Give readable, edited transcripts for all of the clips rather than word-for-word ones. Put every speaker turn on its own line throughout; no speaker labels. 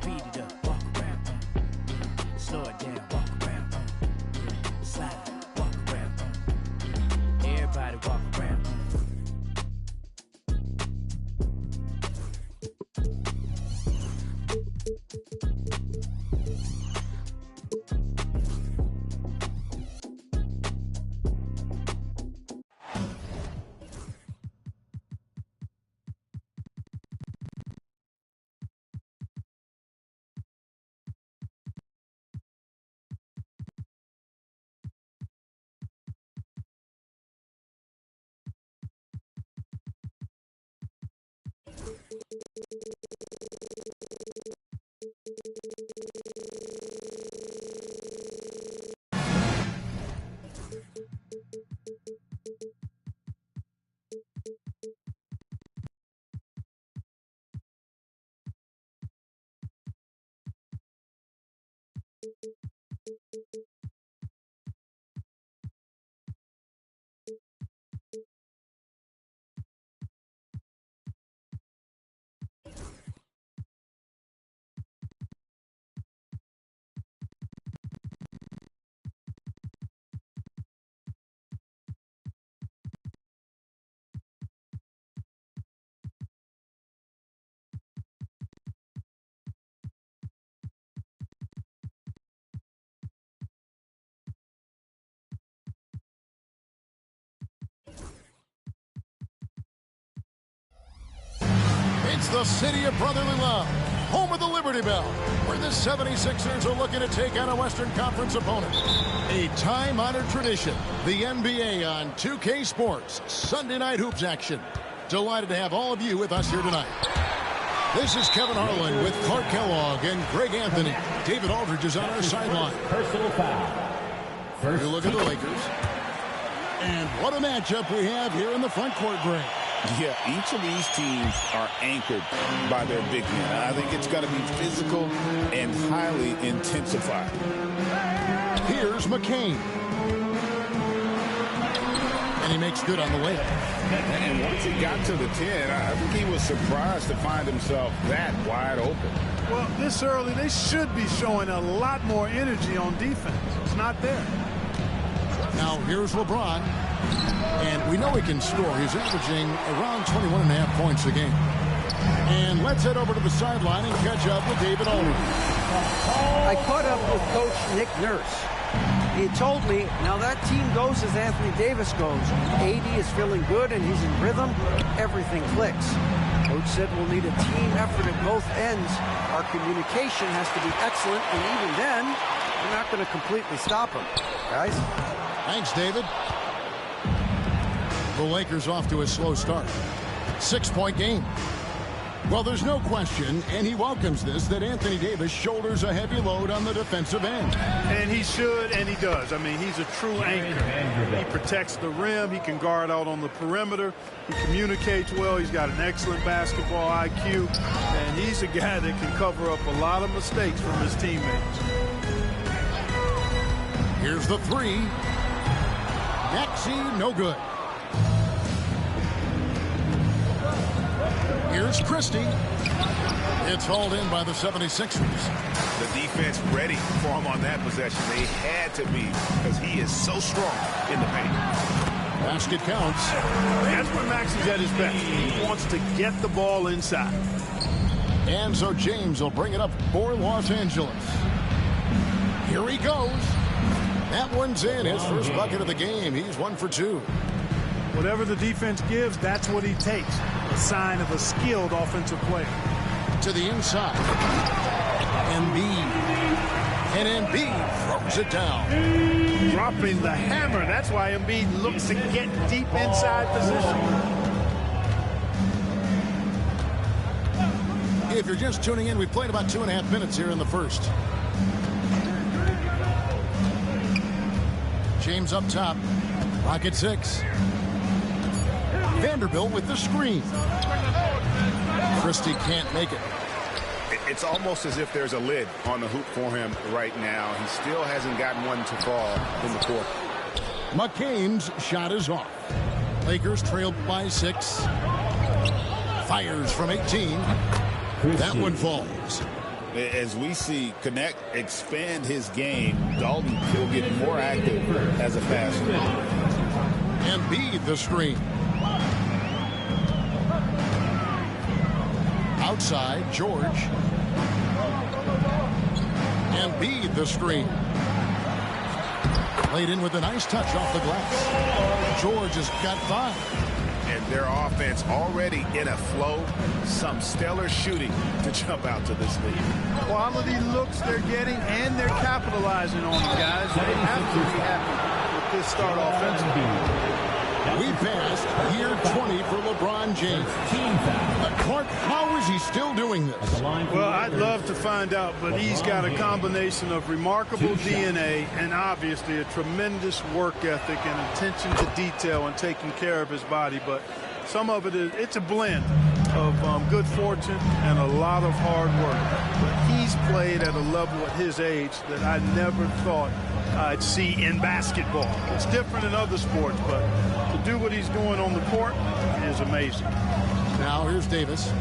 Speed it up, walk around, slow it down, walk around, slide, walk around, everybody walk around.
It's the city of brotherly love, home of the Liberty Bell, where the 76ers are looking to take on a Western Conference opponent. A time-honored tradition, the NBA on 2K Sports, Sunday Night Hoops action. Delighted to have all of you with us here tonight. This is Kevin Harlan with Clark Kellogg and Greg Anthony. David Aldridge is on our sideline.
Personal foul.
First, you look at the Lakers. And what a matchup we have here in the front court, Greg.
Yeah, each of these teams are anchored by their big men. I think it's going to be physical and highly intensified.
Here's McCain. And he makes good on the layup.
And once he got to the 10, I think he was surprised to find himself that wide open.
Well, this early, they should be showing a lot more energy on defense. It's not there.
Now, here's LeBron. And we know he can score. He's averaging around 21.5 points a game. And let's head over to the sideline and catch up with David Aldridge.
I caught up with Coach Nick Nurse. He told me, now that team goes as Anthony Davis goes. AD is feeling good and he's in rhythm. Everything clicks. Coach said we'll need a team effort at both ends. Our communication has to be excellent, and even then, we're not going to completely stop him. Guys?
Thanks, David. The Lakers off to a slow start. 6-point game. Well, there's no question, and he welcomes this, that Anthony Davis shoulders a heavy load on the defensive end.
And he should, and he does. I mean, he's a true anchor. He protects the rim. He can guard out on the perimeter. He communicates well. He's got an excellent basketball IQ. And he's a guy that can cover up a lot of mistakes from his teammates.
Here's the three. Maxey, no good. Here's Christie. It's hauled in by the 76ers.
The defense ready for him on that possession. They had to be, because he is so strong in the paint.
Basket counts.
That's when Maxey's at his best. He wants to get the ball inside.
And so James will bring it up for Los Angeles. Here he goes. That one's in. His first bucket of the game. He's 1 for 2.
Whatever the defense gives, that's what he takes. A sign of a skilled offensive player.
To the inside. Embiid. And Embiid throws it down.
Dropping the hammer. That's why Embiid looks to get deep inside position.
If you're just tuning in, we played about 2.5 minutes here in the first. James up top. Rocket 6. Vanderbilt with the screen. Christie can't make it.
It's almost as if there's a lid on the hoop for him right now. He still hasn't gotten one to fall in the court.
McCain's shot is off. Lakers trailed by 6. Fires from 18. That one falls.
As we see Knecht expand his game, Dalton will get more active as a passer.
Embiid the screen. Outside, George. Embiid the screen. Laid in with a nice touch off the glass. George has got 5.
And their offense already in a flow. Some stellar shooting to jump out to this lead.
Quality looks they're getting, and they're capitalizing on them, guys. They have to be happy with this start offensively.
We passed year 20 for LeBron James. Clark, how is he still doing this?
Well, I'd love to find out, but he's got a combination of remarkable DNA and obviously a tremendous work ethic and attention to detail and taking care of his body. But some of it's a blend of good fortune and a lot of hard work. But he's played at a level at his age that I never thought I'd see in basketball. It's different in other sports, but to do what he's doing on the court is amazing.
Now here's Davis.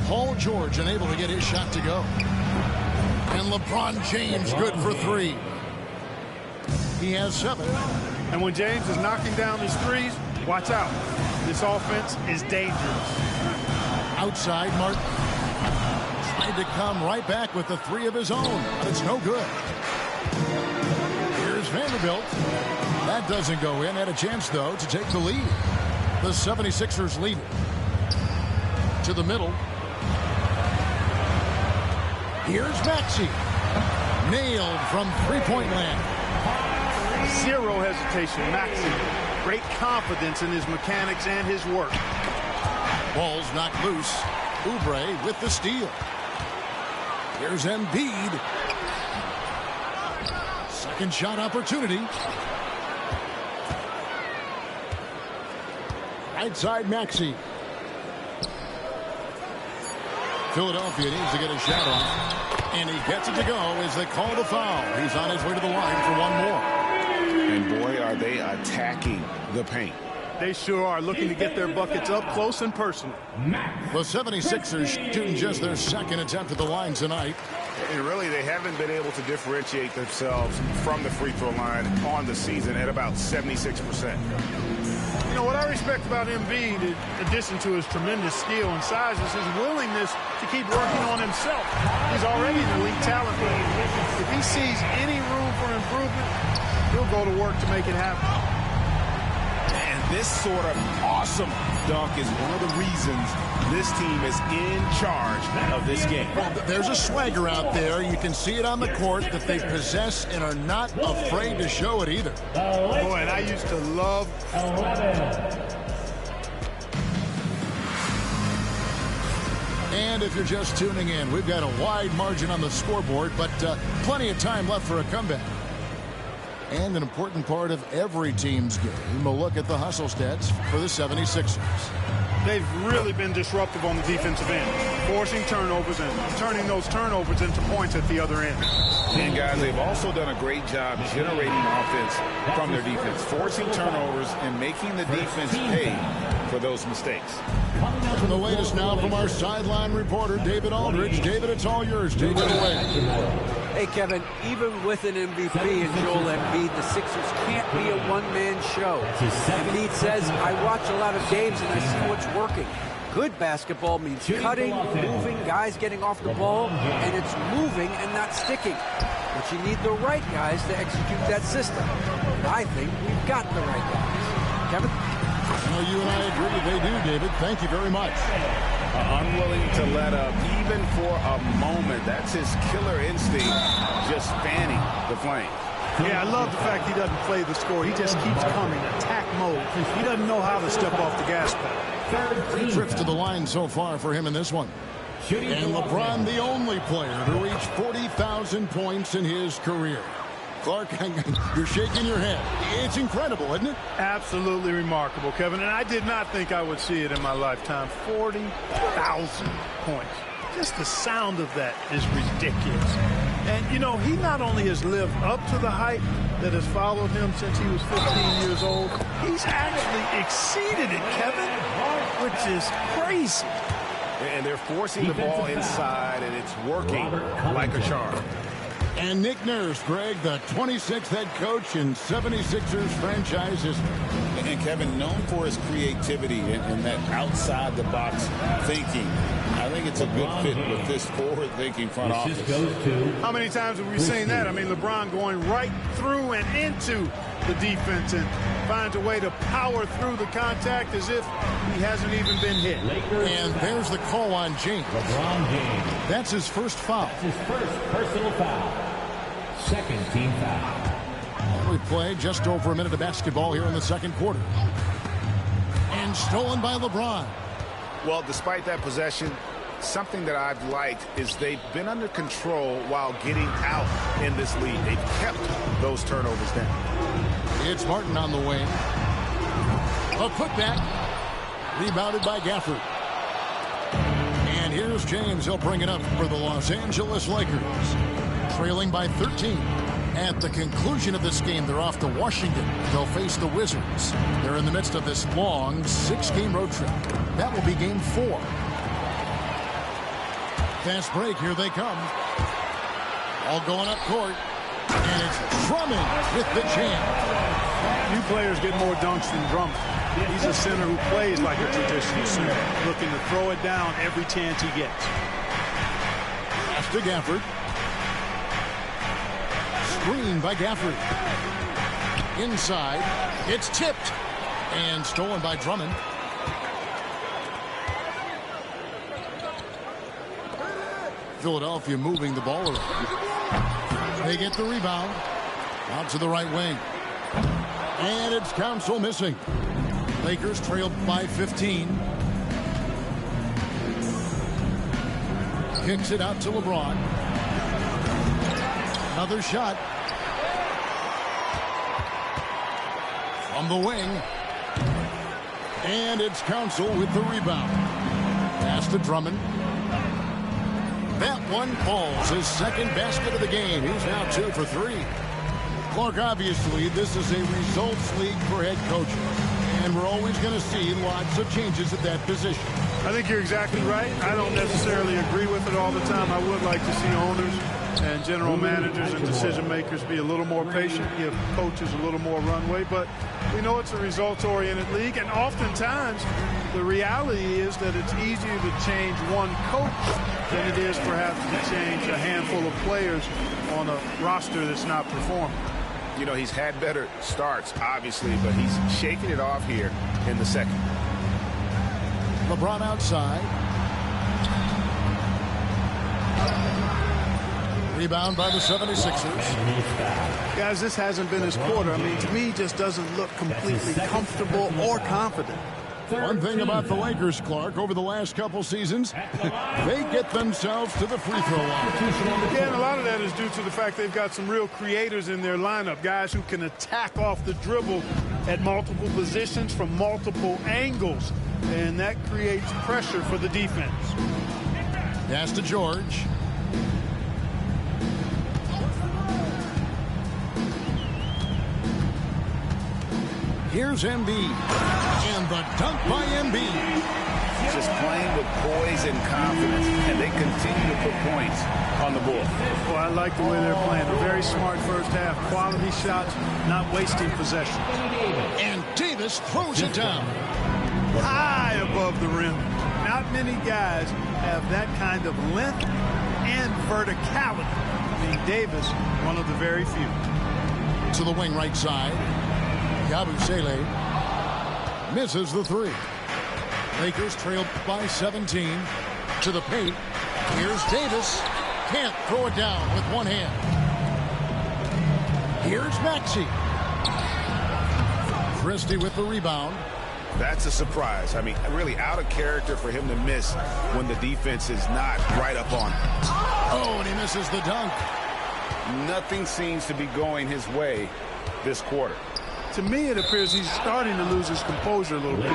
Paul George unable to get his shot to go. And LeBron James good for 3. He has 7.
And when James is knocking down his threes, watch out. This offense is dangerous.
Outside, Martin. Tried to come right back with the 3 of his own, but it's no good. Here's Vanderbilt. That doesn't go in. Had a chance, though, to take the lead. The 76ers lead to the middle. Here's Maxey. Nailed from three-point land.
Zero hesitation. Maxey. Great confidence in his mechanics and his work.
Ball's knocked loose. Oubre with the steal. Here's Embiid. Second shot opportunity. Right side, Maxey. Philadelphia needs to get a shot off. And he gets it to go as they call the foul. He's on his way to the line for one more.
And boy, are they attacking the paint.
They sure are, looking to get their buckets up close and personal.
The 76ers shooting just their second attempt at the line tonight.
And really, they haven't been able to differentiate themselves from the free throw line on the season at about 76%.
You know, what I respect about Embiid, in addition to his tremendous skill and size, is his willingness to keep working on himself. He's already an elite talent, but if he sees any room for improvement, he'll go to work to make it happen.
This sort of awesome dunk is one of the reasons this team is in charge of this game.
There's a swagger out there. You can see it on the court that they possess and are not afraid to show it either.
Boy, and I used to love...
And if you're just tuning in, we've got a wide margin on the scoreboard, but plenty of time left for a comeback. And an important part of every team's game, a look at the hustle stats for the 76ers.
They've really been disruptive on the defensive end, forcing turnovers and turning those turnovers into points at the other end.
And guys, they've also done a great job generating offense from their defense, forcing turnovers and making the defense pay for those mistakes.
And the latest now from our sideline reporter, David Aldridge. David, it's all yours. Take it away.
Hey, Kevin, even with an MVP and Joel Embiid, the Sixers can't be a one-man show. Embiid says, I watch a lot of games and I see what's working. Good basketball means cutting, moving, guys getting off the ball, and it's moving and not sticking. But you need the right guys to execute that system. I think we've got the right guys. Kevin?
Well, you and I agree they do, David. Thank you very much.
Unwilling to let up even for a moment. That's his killer instinct, just fanning the flame.
Yeah, I love the fact he doesn't play the score. He just keeps coming, attack mode. He doesn't know how to step off the gas pedal.
3 trips to the line so far for him in this one. And LeBron, the only player to reach 40,000 points in his career. Clark, you're shaking your head. It's incredible, isn't it?
Absolutely remarkable, Kevin. And I did not think I would see it in my lifetime. 40,000 points. Just the sound of that is ridiculous. And, you know, he not only has lived up to the hype that has followed him since he was 15 years old, he's actually exceeded it, Kevin, which is crazy.
And they're forcing the ball inside, and it's working like a charm.
And Nick Nurse, Greg, the 26th head coach in 76ers franchise history.
And Kevin, known for his creativity and that outside-the-box thinking. I think it's a good fit with this forward-thinking front office.
How many times have we seen that? I mean, LeBron going right through and into the defense and finds a way to power through the contact as if he hasn't even been hit.
And there's the call on James.
LeBron James.
That's his first foul.
That's his first personal foul. Second team foul.
We play just over a minute of basketball here in the second quarter. And stolen by LeBron.
Well, despite that possession, something that I've liked is they've been under control while getting out in this lead. They've kept those turnovers down.
It's Martin on the wing. A putback. Rebounded by Gafford. And here's James. He'll bring it up for the Los Angeles Lakers. Trailing by 13. At the conclusion of this game, they're off to Washington. They'll face the Wizards. They're in the midst of this long 6-game road trip. That will be game 4. Fast break. Here they come. All going up court. And it's Drummond with the jam.
Few players get more dunks than Drummond. He's a center who plays like a traditional center, looking to throw it down every chance he gets.
Pass to Gafford. Screen by Gafford. Inside. It's tipped. And stolen by Drummond. Philadelphia moving the ball around. They get the rebound. Out to the right wing. And it's Council missing. Lakers trailed by 15. Kicks it out to LeBron. Another shot. From the wing. And it's Council with the rebound. Pass to Drummond. That one falls. His second basket of the game. He's now 2 for 3. Clark, obviously, this is a results league for head coaches. And we're always going to see lots of changes at that position.
I think you're exactly right. I don't necessarily agree with it all the time. I would like to see owners and general managers and decision makers be a little more patient, give coaches a little more runway. But we know it's a results-oriented league, and oftentimes the reality is that it's easier to change one coach than it is perhaps to change a handful of players on a roster that's not performing.
You know, he's had better starts, obviously, but he's shaking it off here in the second.
LeBron outside. Rebound by the 76ers.
Guys, this hasn't been his quarter. I mean, to me, he just doesn't look completely comfortable or confident.
One thing about the Lakers, Clark, over the last couple seasons, they get themselves to the free throw line.
Again, a lot of that is due to the fact they've got some real creators in their lineup, guys who can attack off the dribble at multiple positions from multiple angles, and that creates pressure for the defense.
Pass to George. Here's Embiid. And the dunk by Embiid.
Just playing with poise and confidence, and they continue to put points on the board.
Well, I like the way they're playing. A very smart first half. Quality shots, not wasting possession.
And Davis throws it down.
High above the rim. Not many guys have that kind of length and verticality. I mean, Davis, one of the very few.
To the wing right side. Yabusele misses the 3. Lakers trailed by 17. To the paint. Here's Davis. Can't throw it down with one hand. Here's Maxey. Christie with the rebound.
That's a surprise. I mean, really out of character for him to miss when the defense is not right up on him.
Oh, and he misses the dunk.
Nothing seems to be going his way this quarter.
To me, it appears he's starting to lose his composure a little bit.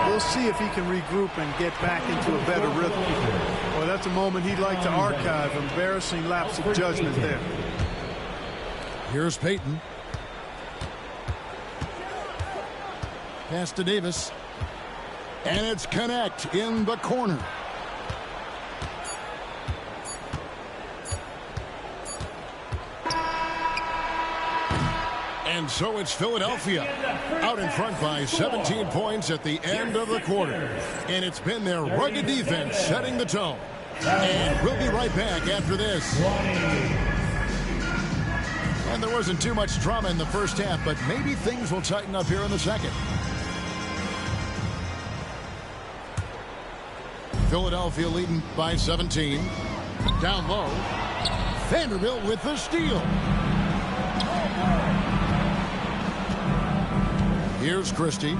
We'll see if he can regroup and get back into a better rhythm. Well, that's a moment he'd like to archive. Embarrassing lapse of judgment there.
Here's Payton. Pass to Davis. And it's Connect in the corner. And so it's Philadelphia out in front by 17 points at the end of the quarter. And it's been their rugged defense setting the tone. And we'll be right back after this. And there wasn't too much drama in the first half, but maybe things will tighten up here in the second. Philadelphia leading by 17. Down low. Vanderbilt with the steal. Here's Christie.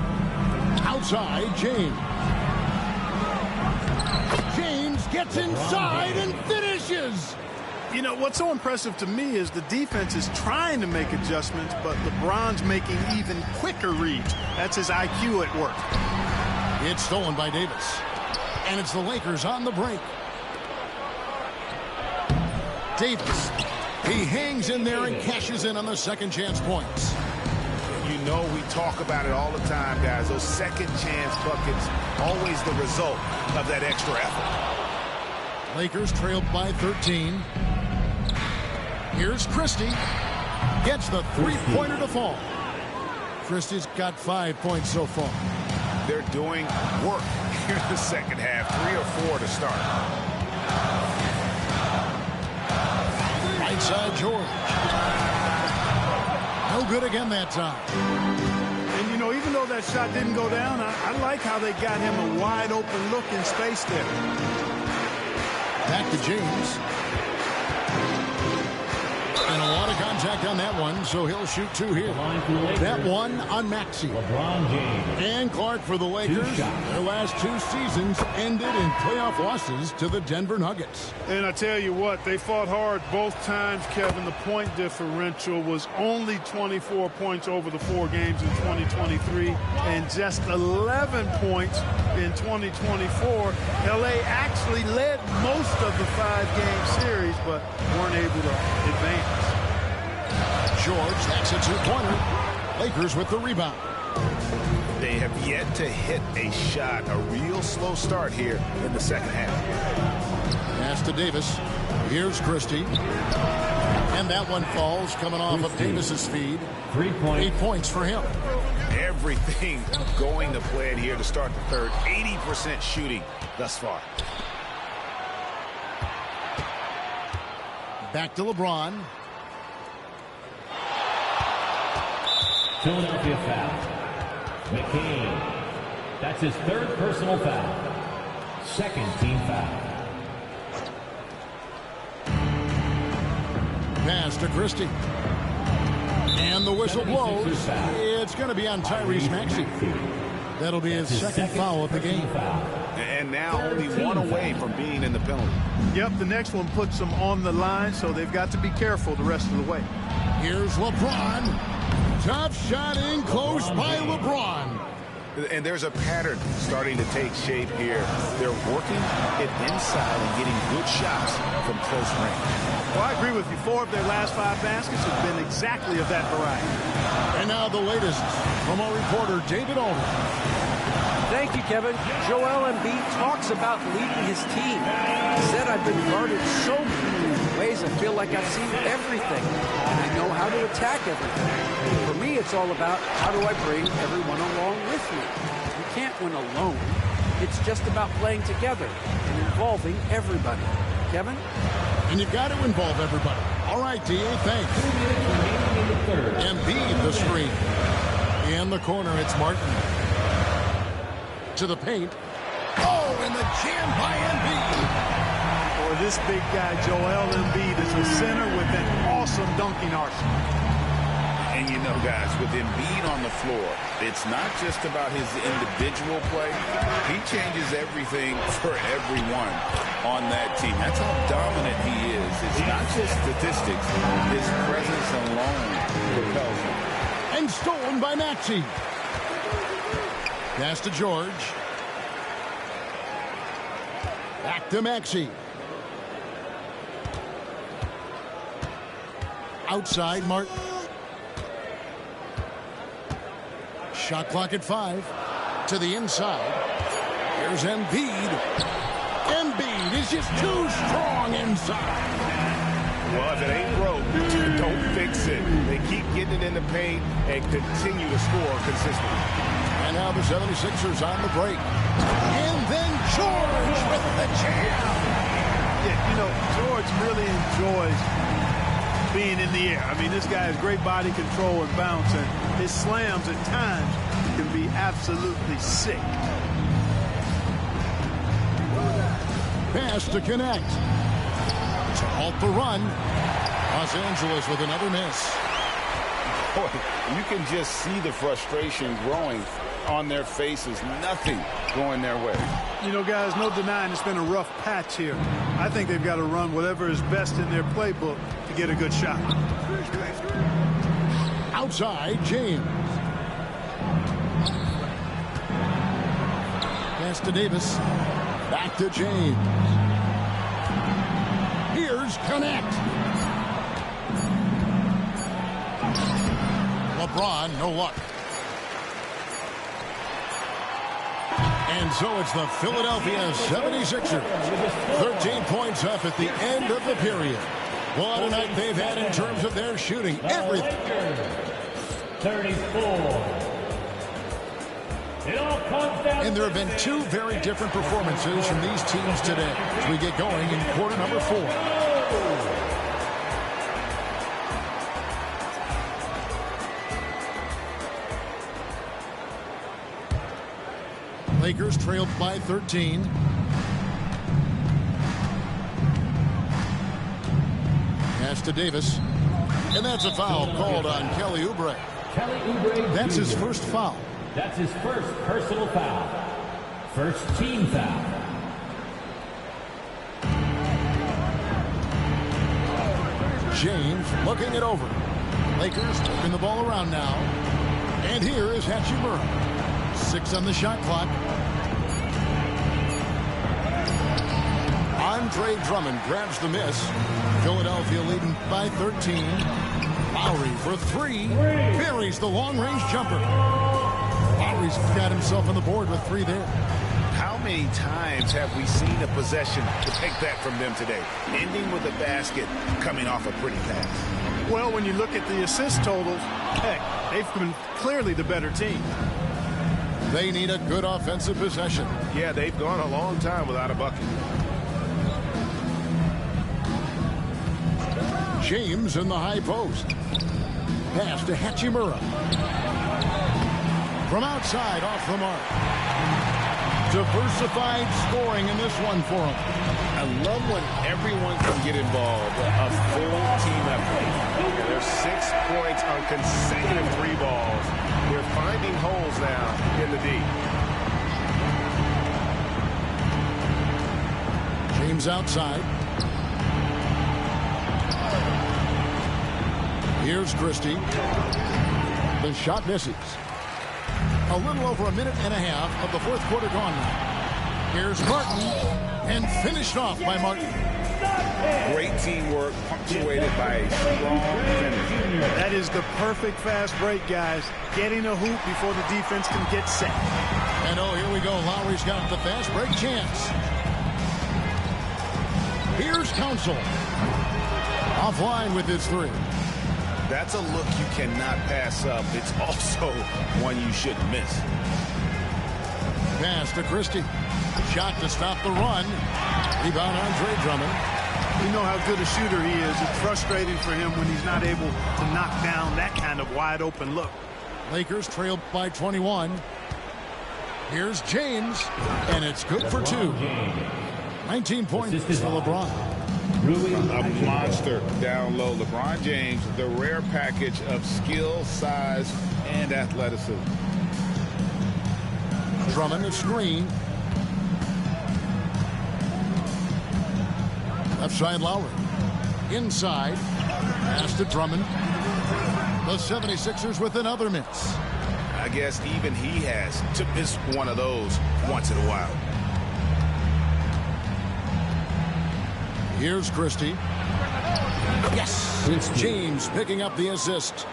Outside, James. James gets inside and finishes.
You know, what's so impressive to me is the defense is trying to make adjustments, but LeBron's making even quicker reads. That's his IQ at work.
It's stolen by Davis. And it's the Lakers on the break. Davis. He hangs in there and cashes in on the second chance points.
You know, we talk about it all the time, guys. Those second chance buckets, always the result of that extra effort.
Lakers trailed by 13. Here's Christie. Gets the three-pointer to fall. Christie's got 5 points so far.
They're doing work here in the second half. 3 or 4 to start.
Right side, George. No good again that time.
And, you know, even though that shot didn't go down, I like how they got him a wide open look in space there.
Back to James. And a lot of contact on that one, so he'll shoot 2 here. That one on Maxey.
LeBron James.
And Clark for the Lakers. Their last 2 seasons ended in playoff losses to the Denver Nuggets.
And I tell you what, they fought hard both times, Kevin. The point differential was only 24 points over the 4 games in 2023 and just 11 points in 2024. LA actually led most of the 5-game series, but weren't able to advance.
George, that's a 2-pointer. Lakers with the rebound.
They have yet to hit a shot. A real slow start here in the second half.
Pass to Davis. Here's Christie. And that one falls coming off of Davis's feed.
3 points.
8 points for him.
Everything going to plan here to start the third. 80% shooting thus far.
Back to LeBron.
Philadelphia foul. McCain. That's his 3rd personal foul. 2nd team foul.
Pass to Christie. And the whistle blows. It's going to be on Tyrese Maxey. That'll be his second foul of the game.
And now only 1 away from being in the penalty.
Yep, the next one puts them on the line, so they've got to be careful the rest of the way.
Here's LeBron. Tough shot in close by LeBron.
And there's a pattern starting to take shape here. They're working it inside and getting good shots from close range.
Well, I agree with you. 4 of their last 5 baskets have been exactly of that variety.
And now the latest from our reporter, David Aldridge.
Thank you, Kevin. Joel Embiid talks about leading his team. He said, I've been guarded so many ways. I feel like I've seen everything. And I know how to attack everything. For me, it's all about how do I bring everyone along with me. You can't win alone. It's just about playing together and involving everybody. Kevin?
And you've got to involve everybody. All right, D.A., thanks. Embiid the screen. In the corner, it's Martin. To the paint. Oh, and the jam by Embiid.
Boy, this big guy, Joel Embiid, is a center with an awesome dunking arsenal.
And you know, guys, with Embiid on the floor, it's not just about his individual play. He changes everything for everyone on that team. That's how dominant he is. It's not just statistics. His presence alone propels him.
And stolen by Maxey. Pass to George. Back to Maxey. Outside, Martin. Shot clock at 5. To the inside. Here's Embiid. Embiid is just too strong inside.
Well, if it ain't broke, don't fix it. They keep getting it in the paint and continue to score consistently.
And now the 76ers on the break. And then George with the jam.
Yeah, you know, George really enjoys being in the air. I mean, this guy has great body control and bounce, and his slams at times can be absolutely sick.
Pass to connect. To halt the run. Los Angeles with another miss.
Boy, you can just see the frustration growing on their faces. Nothing going their way.
You know, guys, no denying it's been a rough patch here. I think they've got to run whatever is best in their playbook to get a good shot.
Outside, James. Pass to Davis. Back to James. Here's Connect. LeBron, no luck. And so it's the Philadelphia 76ers. 13 points up at the end of the period. What a night they've had in terms of their shooting. Everything.
34. It all comes down.
And there have been two very different performances from these teams today as we get going in quarter number 4. Lakers trailed by 13. Pass to Davis. And that's a foul called on Kelly Oubre.
Kelly Oubre.
That's his first foul.
That's his first personal foul. First team foul.
James looking it over. Lakers moving the ball around now. And here is Hachimura. 6 on the shot clock. Andre Drummond grabs the miss. Philadelphia leading by 13. Lowry for 3. Buries the long-range jumper. Lowry's got himself on the board with 3 there.
How many times have we seen a possession to take that from them today? Ending with a basket, coming off a pretty pass.
Well, when you look at the assist totals, heck, they've been clearly the better team.
They need a good offensive possession.
Yeah, they've gone a long time without a bucket.
James in the high post. Pass to Hachimura. From outside, off the mark. Diversified scoring in this one for him.
I love when everyone can get involved. A full team effort. There's 6 points on consecutive 3 balls. They're finding holes now in the D.
James outside. Here's Christie. The shot misses. A little over a minute and a half of the fourth quarter gone now. Here's Martin, and finished off by Martin.
Great teamwork, punctuated by a strong finish.
That is the perfect fast break, guys. Getting a hoop before the defense can get set.
And oh, here we go. Lowry's got the fast break chance. Here's Council. Offline with his 3.
That's a look you cannot pass up. It's also one you shouldn't miss.
Pass to Christie. Shot to stop the run. Rebound Andre Drummond.
You know how good a shooter he is. It's frustrating for him when he's not able to knock down that kind of wide open look.
Lakers trailed by 21. Here's James, and it's good for 2. 19 points for LeBron.
A monster down low. LeBron James, the rare package of skill, size, and athleticism.
Drummond a screen. Left side Lowry. Inside. Pass to Drummond. The 76ers with another miss.
I guess even he has to miss one of those once in a while.
Here's Christie. Yes! It's James picking up the assist.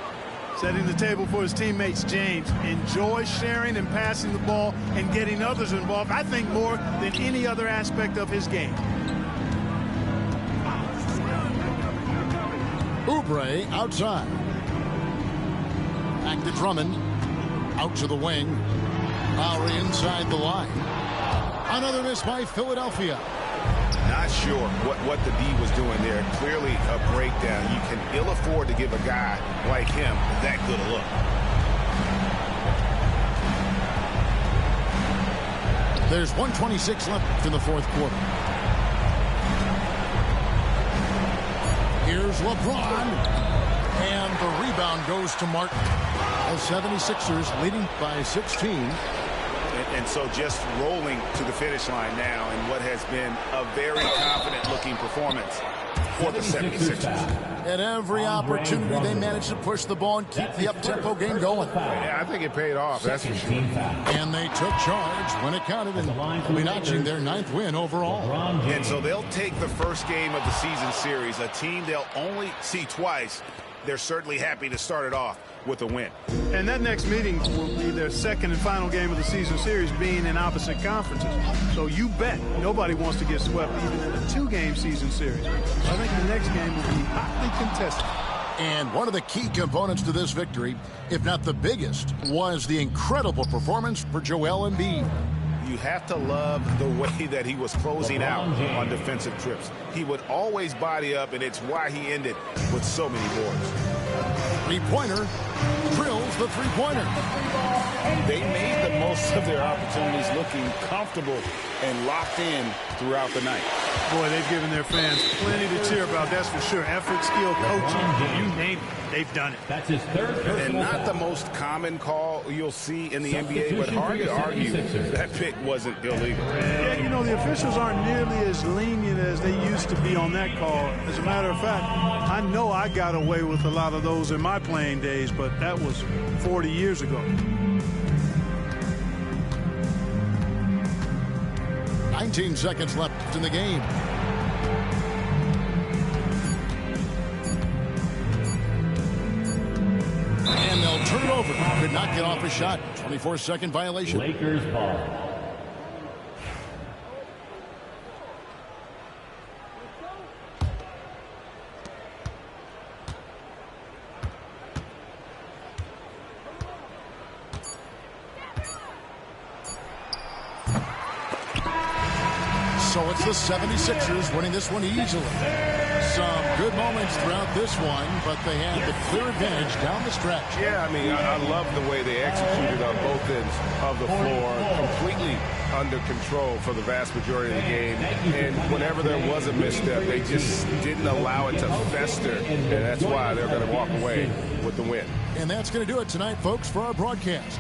Setting the table for his teammates, James enjoys sharing and passing the ball and getting others involved, I think, more than any other aspect of his game.
Oubre outside. Back to Drummond. Out to the wing. Lowry inside the line. Another miss by Philadelphia.
Not sure what the D was doing there. Clearly a breakdown. You can ill afford to give a guy like him that good a look.
There's 1:26 left in the fourth quarter. Here's LeBron. And the rebound goes to Martin. The 76ers leading by 16.
And so just rolling to the finish line now in what has been a very confident-looking performance for the 76ers.
At every opportunity, they managed to push the ball and keep the up-tempo game going.
Yeah, I think it paid off, that's for sure.
And they took charge when it counted, and will be notching their 9th win overall.
And so they'll take the first game of the season series, a team they'll only see twice. They're certainly happy to start it off with a win.
And that next meeting will be their second and final game of the season series, being in opposite conferences. So you bet nobody wants to get swept even in a 2-game season series. I think the next game will be hotly contested.
And one of the key components to this victory, if not the biggest, was the incredible performance for Joel Embiid.
You have to love the way that he was closing out on defensive trips. He would always body up, and it's why he ended with so many boards.
Three-pointer drills the three-pointer.
They made the most of their opportunities, looking comfortable and locked in throughout the night.
Boy, they've given their fans plenty to cheer about, that's for sure. Effort, skill, coaching, you name it, they've done it.
That's his third.
And not the most common call you'll see in the NBA, but hard to argue that pick wasn't illegal.
Yeah, you know, the officials aren't nearly as lenient as they used to be on that call. As a matter of fact, I know I got away with a lot of those in my playing days, but that was 40 years ago.
19 seconds left in the game. And they'll turn it over. Could not get off a shot. 24-second violation.
Lakers ball.
So it's the 76ers winning this one easily. Some good moments throughout this one, but they had the clear advantage down the stretch.
Yeah, I mean, I love the way they executed on both ends of the floor. Completely under control for the vast majority of the game. And whenever there was a misstep, they just didn't allow it to fester. And that's why they're going to walk away with the win.
And that's going to do it tonight, folks, for our broadcast.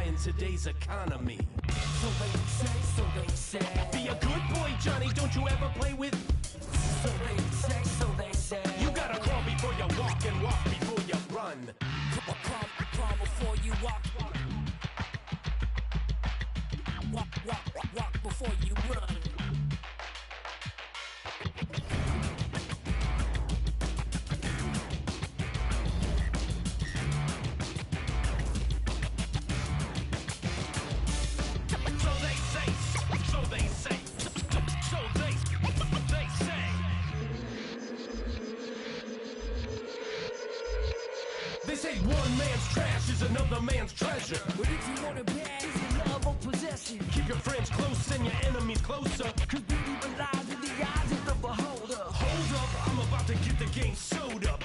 In today's economy. So they say. Be a good boy, Johnny, don't you ever play with. So they say. You gotta crawl before you walk and walk before you run. Crawl before you walk. Walk before you run. They say one man's trash is another man's treasure. But if you want it bad, is it love or possession? Keep your friends close and your enemies closer. Cause beauty relies in the eyes of the beholder. Hold up, I'm about to get the game sewed up.